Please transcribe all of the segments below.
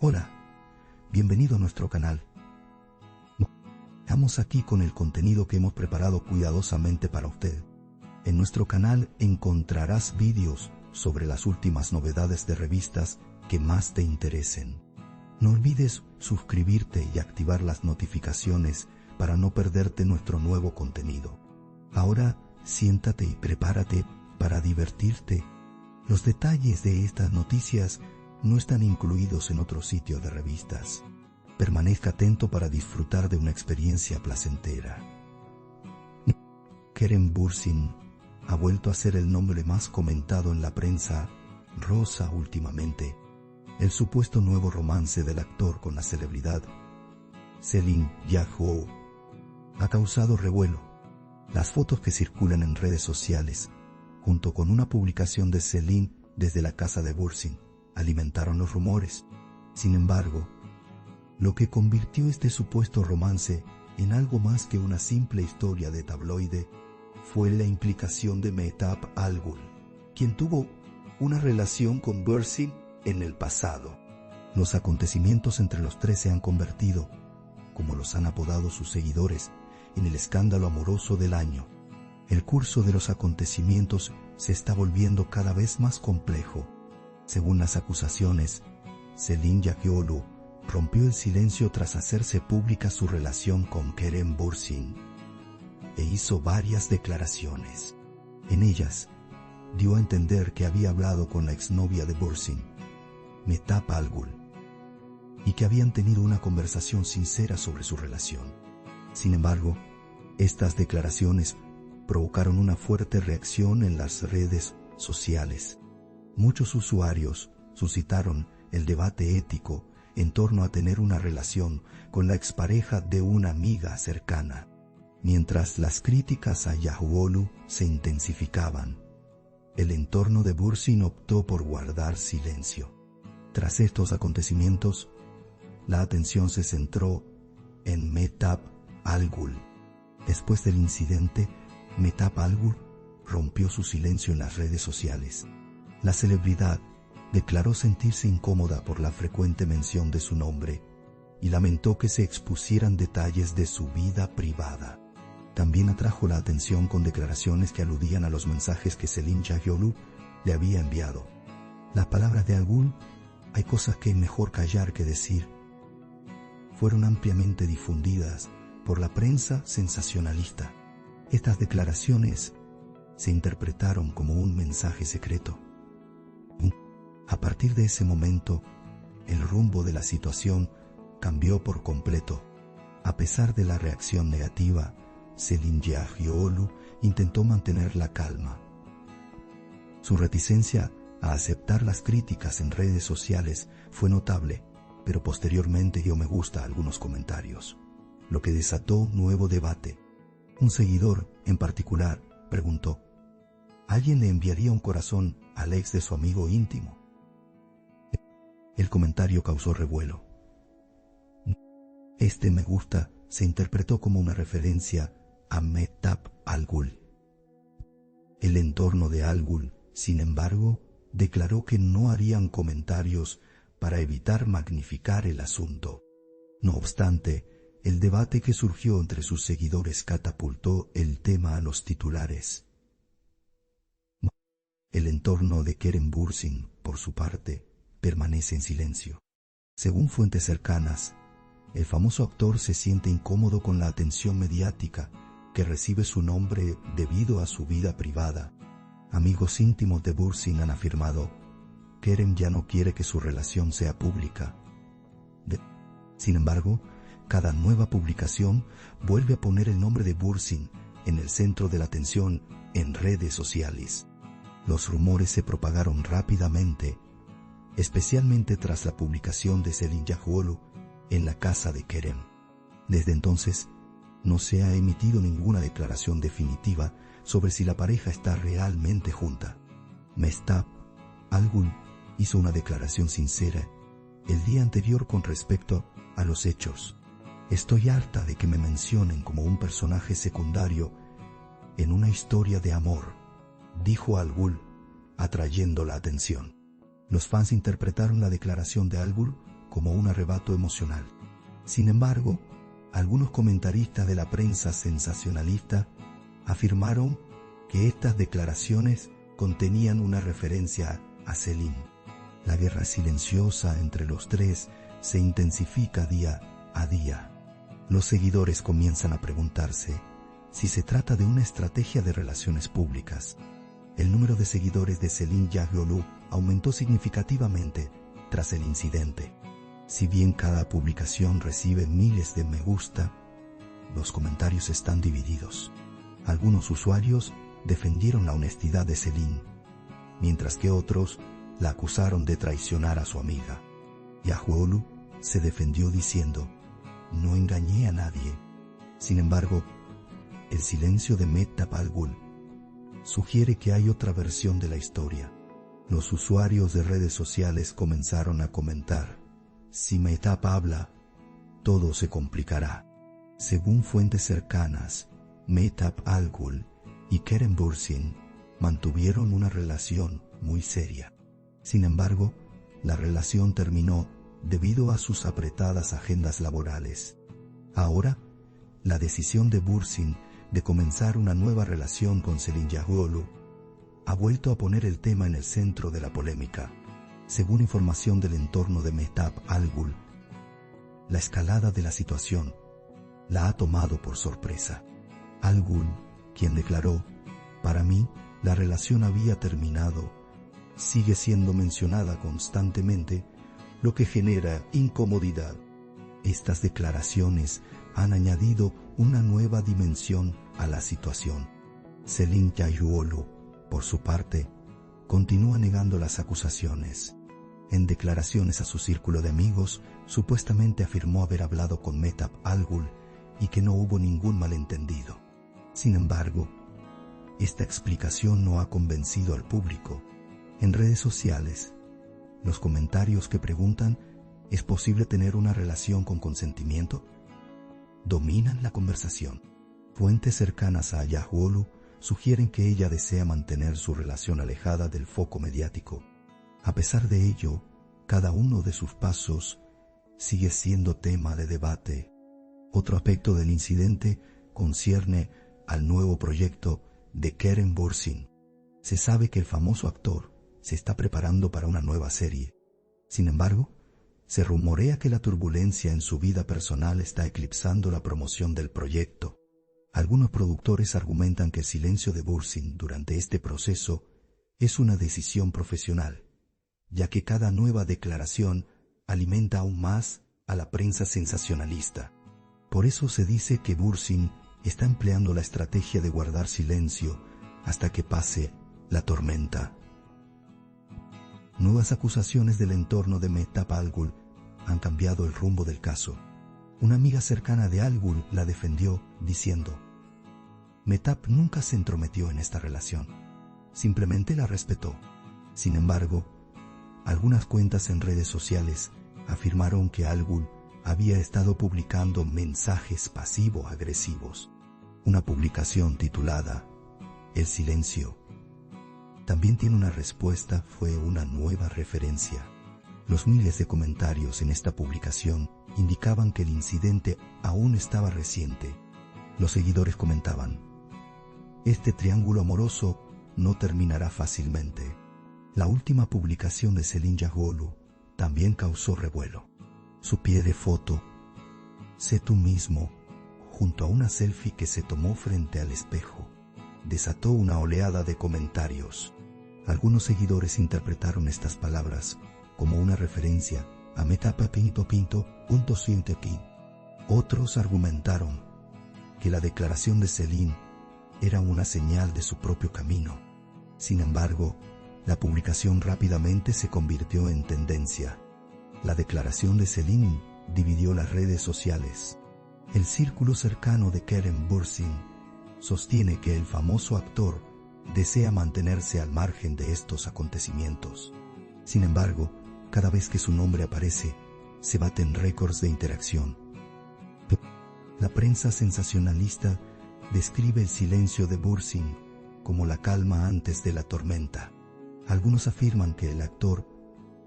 Hola, bienvenido a nuestro canal. Estamos aquí con el contenido que hemos preparado cuidadosamente para usted. En nuestro canal encontrarás vídeos sobre las últimas novedades de revistas que más te interesen. No olvides suscribirte y activar las notificaciones para no perderte nuestro nuevo contenido. Ahora siéntate y prepárate para divertirte. Los detalles de estas noticias no están incluidos en otro sitio de revistas. Permanezca atento para disfrutar de una experiencia placentera. Kerem Bürsin ha vuelto a ser el nombre más comentado en la prensa rosa últimamente. El supuesto nuevo romance del actor con la celebridad Selin Yahoo ha causado revuelo. Las fotos que circulan en redes sociales, junto con una publicación de Selin desde la casa de Bürsin, alimentaron los rumores. Sin embargo, lo que convirtió este supuesto romance en algo más que una simple historia de tabloide fue la implicación de Mehtap Algul, quien tuvo una relación con Bürsin en el pasado. Los acontecimientos entre los tres se han convertido, como los han apodado sus seguidores, en el escándalo amoroso del año. El curso de los acontecimientos se está volviendo cada vez más complejo. Según las acusaciones, Selin Yahoo rompió el silencio tras hacerse pública su relación con Kerem Bürsin e hizo varias declaraciones. En ellas, dio a entender que había hablado con la exnovia de Bürsin, Mehtap Algul, y que habían tenido una conversación sincera sobre su relación. Sin embargo, estas declaraciones provocaron una fuerte reacción en las redes sociales. Muchos usuarios suscitaron el debate ético en torno a tener una relación con la expareja de una amiga cercana. Mientras las críticas a Yahoo se intensificaban, el entorno de Bürsin optó por guardar silencio. Tras estos acontecimientos, la atención se centró en Mehtap Algul. Después del incidente, Mehtap Algul rompió su silencio en las redes sociales. La celebridad declaró sentirse incómoda por la frecuente mención de su nombre y lamentó que se expusieran detalles de su vida privada. También atrajo la atención con declaraciones que aludían a los mensajes que Selin Yahoo le había enviado. Las palabras de Algul, hay cosas que es mejor callar que decir, fueron ampliamente difundidas por la prensa sensacionalista. Estas declaraciones se interpretaron como un mensaje secreto. A partir de ese momento, el rumbo de la situación cambió por completo. A pesar de la reacción negativa, Selin Yahoo intentó mantener la calma. Su reticencia a aceptar las críticas en redes sociales fue notable, pero posteriormente dio me gusta a algunos comentarios, lo que desató un nuevo debate. Un seguidor, en particular, preguntó: ¿alguien le enviaría un corazón al ex de su amigo íntimo? El comentario causó revuelo. Este me gusta se interpretó como una referencia a Mehtap Algul. El entorno de Algul, sin embargo, declaró que no harían comentarios para evitar magnificar el asunto. No obstante, el debate que surgió entre sus seguidores catapultó el tema a los titulares. El entorno de Kerem Bürsin, por su parte, permanece en silencio. Según fuentes cercanas, el famoso actor se siente incómodo con la atención mediática que recibe su nombre debido a su vida privada. Amigos íntimos de Bürsin han afirmado: Kerem ya no quiere que su relación sea pública. Sin embargo, cada nueva publicación vuelve a poner el nombre de Bürsin en el centro de la atención en redes sociales. Los rumores se propagaron rápidamente, especialmente tras la publicación de Selin Yahoo en la casa de Kerem. Desde entonces, no se ha emitido ninguna declaración definitiva sobre si la pareja está realmente junta. Mehtap Algul hizo una declaración sincera el día anterior con respecto a los hechos. Estoy harta de que me mencionen como un personaje secundario en una historia de amor, dijo Algul, atrayendo la atención. Los fans interpretaron la declaración de Algul como un arrebato emocional. Sin embargo, algunos comentaristas de la prensa sensacionalista afirmaron que estas declaraciones contenían una referencia a Celine. La guerra silenciosa entre los tres se intensifica día a día. Los seguidores comienzan a preguntarse si se trata de una estrategia de relaciones públicas. El número de seguidores de Céline Diaghiolou aumentó significativamente tras el incidente. Si bien cada publicación recibe miles de me gusta, los comentarios están divididos. Algunos usuarios defendieron la honestidad de Céline, mientras que otros la acusaron de traicionar a su amiga. Diaghiolou se defendió diciendo: "No engañé a nadie". Sin embargo, el silencio de Mehtap Al-Ghul sugiere que hay otra versión de la historia. Los usuarios de redes sociales comenzaron a comentar: "Si Mehtap habla, todo se complicará". Según fuentes cercanas, Mehtap Al-Ghul y Kerem Bürsin mantuvieron una relación muy seria. Sin embargo, la relación terminó debido a sus apretadas agendas laborales. Ahora, la decisión de Bürsin de comenzar una nueva relación con Céline Diaghiolou ha vuelto a poner el tema en el centro de la polémica. Según información del entorno de Mehtap Al-Ghul, la escalada de la situación la ha tomado por sorpresa. Al-Ghul, quien declaró: "Para mí, la relación había terminado", sigue siendo mencionada constantemente, lo que genera incomodidad. Estas declaraciones han añadido una nueva dimensión a la situación. Céline Diaghiolou, por su parte, continúa negando las acusaciones. En declaraciones a su círculo de amigos, supuestamente afirmó haber hablado con Mehtap Al-Ghul y que no hubo ningún malentendido. Sin embargo, esta explicación no ha convencido al público. En redes sociales, los comentarios que preguntan: ¿es posible tener una relación con consentimiento?, dominan la conversación. Fuentes cercanas a Diaghiolou sugieren que ella desea mantener su relación alejada del foco mediático. A pesar de ello, cada uno de sus pasos sigue siendo tema de debate. Otro aspecto del incidente concierne al nuevo proyecto de Kerem Bürsin. Se sabe que el famoso actor se está preparando para una nueva serie. Sin embargo, se rumorea que la turbulencia en su vida personal está eclipsando la promoción del proyecto. Algunos productores argumentan que el silencio de Bürsin durante este proceso es una decisión profesional, ya que cada nueva declaración alimenta aún más a la prensa sensacionalista. Por eso se dice que Bürsin está empleando la estrategia de guardar silencio hasta que pase la tormenta. Nuevas acusaciones del entorno de Mehtap Al-Ghul han cambiado el rumbo del caso. Una amiga cercana de Al-Ghul la defendió diciendo: "Mehtap nunca se entrometió en esta relación, simplemente la respetó". Sin embargo, algunas cuentas en redes sociales afirmaron que Al-Ghul había estado publicando mensajes pasivo-agresivos. Una publicación titulada "El silencio" también tiene una respuesta, fue una nueva referencia. Los miles de comentarios en esta publicación indicaban que el incidente aún estaba reciente. Los seguidores comentaban: "Este triángulo amoroso no terminará fácilmente". La última publicación de Céline Diaghiolou también causó revuelo. Su pie de foto, "Sé tú mismo", junto a una selfie que se tomó frente al espejo, desató una oleada de comentarios. Algunos seguidores interpretaron estas palabras como una referencia a Mehtap Al-Ghul. Otros argumentaron que la declaración de Céline era una señal de su propio camino. Sin embargo, la publicación rápidamente se convirtió en tendencia. La declaración de Céline dividió las redes sociales. El círculo cercano de Kerem Bürsin sostiene que el famoso actor desea mantenerse al margen de estos acontecimientos. Sin embargo, cada vez que su nombre aparece, se baten récords de interacción. La prensa sensacionalista describe el silencio de Bürsin como la calma antes de la tormenta. Algunos afirman que el actor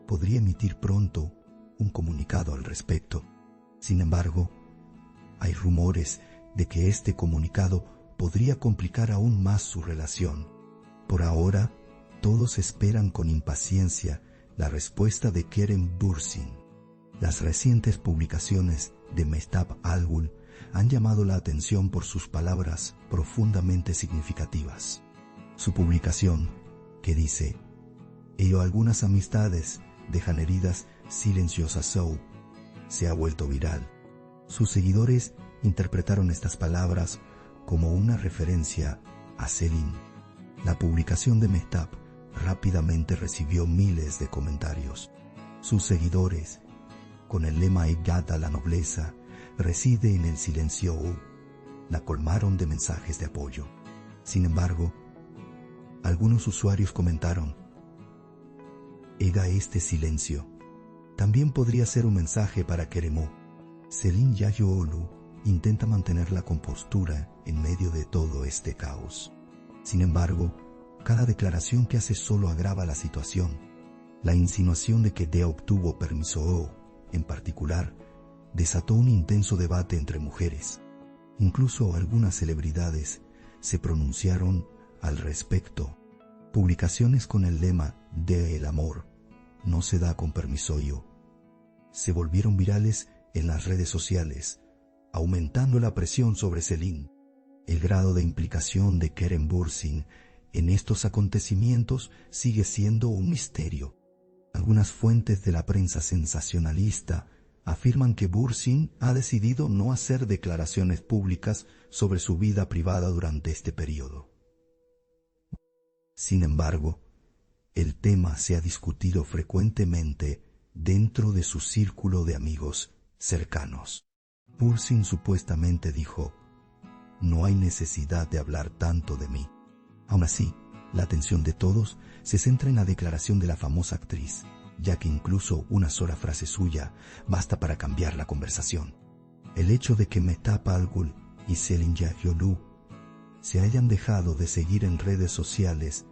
podría emitir pronto un comunicado al respecto. Sin embargo, hay rumores de que este comunicado podría complicar aún más su relación. Por ahora, todos esperan con impaciencia la respuesta de Kerem Bürsin. Las recientes publicaciones de Mehtap Alghoul han llamado la atención por sus palabras profundamente significativas. Su publicación, que dice: "Ello algunas amistades dejan heridas silenciosas", se ha vuelto viral. Sus seguidores interpretaron estas palabras como una referencia a Selin. La publicación de Mehtap rápidamente recibió miles de comentarios. Sus seguidores, con el lema "Egata la nobleza reside en el silencio", la colmaron de mensajes de apoyo. Sin embargo, algunos usuarios comentaron: "Ega este silencio también podría ser un mensaje para Keremó". Selin Yayoğlu intenta mantener la compostura en medio de todo este caos. Sin embargo, cada declaración que hace solo agrava la situación. La insinuación de que Dea obtuvo permiso, en particular, desató un intenso debate entre mujeres. Incluso algunas celebridades se pronunciaron al respecto. Publicaciones con el lema de "El amor no se da con permiso yo" se volvieron virales en las redes sociales, aumentando la presión sobre Selin. El grado de implicación de Kerem Bürsin en estos acontecimientos sigue siendo un misterio. Algunas fuentes de la prensa sensacionalista afirman que Bürsin ha decidido no hacer declaraciones públicas sobre su vida privada durante este periodo. Sin embargo, el tema se ha discutido frecuentemente dentro de su círculo de amigos cercanos. Bürsin supuestamente dijo: "No hay necesidad de hablar tanto de mí". Aún así, la atención de todos se centra en la declaración de la famosa actriz, ya que incluso una sola frase suya basta para cambiar la conversación. El hecho de que Mehtap Alghoul y Selin Yayoğlu se hayan dejado de seguir en redes sociales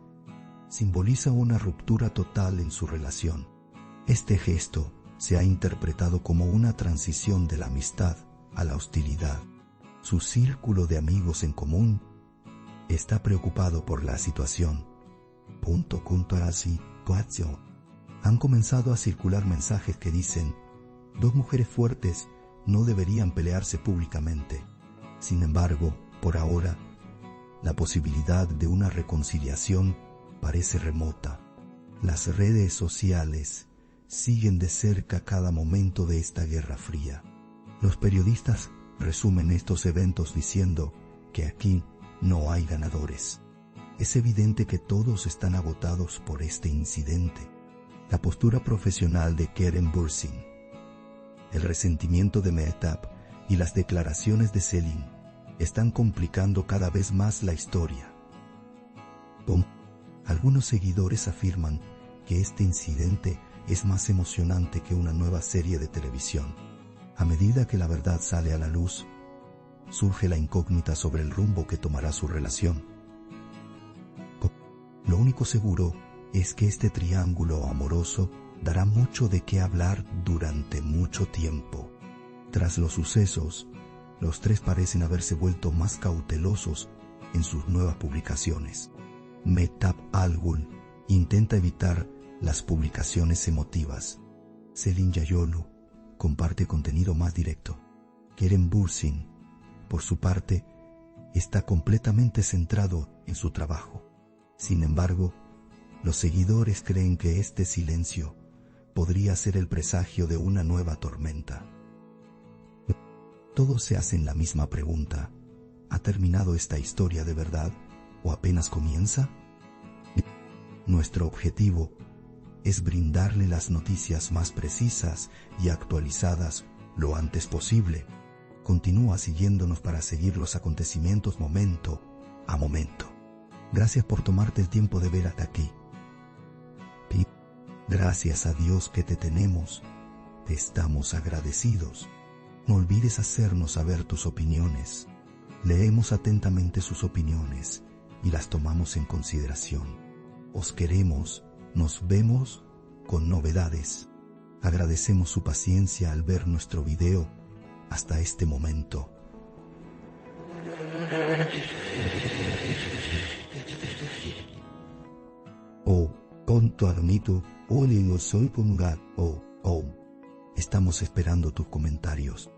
simboliza una ruptura total en su relación. Este gesto se ha interpretado como una transición de la amistad a la hostilidad. Su círculo de amigos en común está preocupado por la situación. Han comenzado a circular mensajes que dicen: "Dos mujeres fuertes no deberían pelearse públicamente". Sin embargo, por ahora, la posibilidad de una reconciliación parece remota. Las redes sociales siguen de cerca cada momento de esta guerra fría. Los periodistas resumen estos eventos diciendo que aquí no hay ganadores. Es evidente que todos están agotados por este incidente. La postura profesional de Kerem Bürsin, el resentimiento de Mehtap y las declaraciones de Selin están complicando cada vez más la historia. Algunos seguidores afirman que este incidente es más emocionante que una nueva serie de televisión. A medida que la verdad sale a la luz, surge la incógnita sobre el rumbo que tomará su relación. Lo único seguro es que este triángulo amoroso dará mucho de qué hablar durante mucho tiempo. Tras los sucesos, los tres parecen haberse vuelto más cautelosos en sus nuevas publicaciones. Mehtap Alghoul intenta evitar las publicaciones emotivas. Selin Yayoğlu comparte contenido más directo. Kerem Bürsin, por su parte, está completamente centrado en su trabajo. Sin embargo, los seguidores creen que este silencio podría ser el presagio de una nueva tormenta. Todos se hacen la misma pregunta: ¿ha terminado esta historia de verdad o apenas comienza? Nuestro objetivo es brindarle las noticias más precisas y actualizadas lo antes posible. Continúa siguiéndonos para seguir los acontecimientos momento a momento. Gracias por tomarte el tiempo de ver hasta aquí. Gracias a Dios que te tenemos, te estamos agradecidos. No olvides hacernos saber tus opiniones. Leemos atentamente sus opiniones y las tomamos en consideración. Os queremos, nos vemos con novedades. Agradecemos su paciencia al ver nuestro video hasta este momento. Conto arnito, o soy ponga, estamos esperando tus comentarios.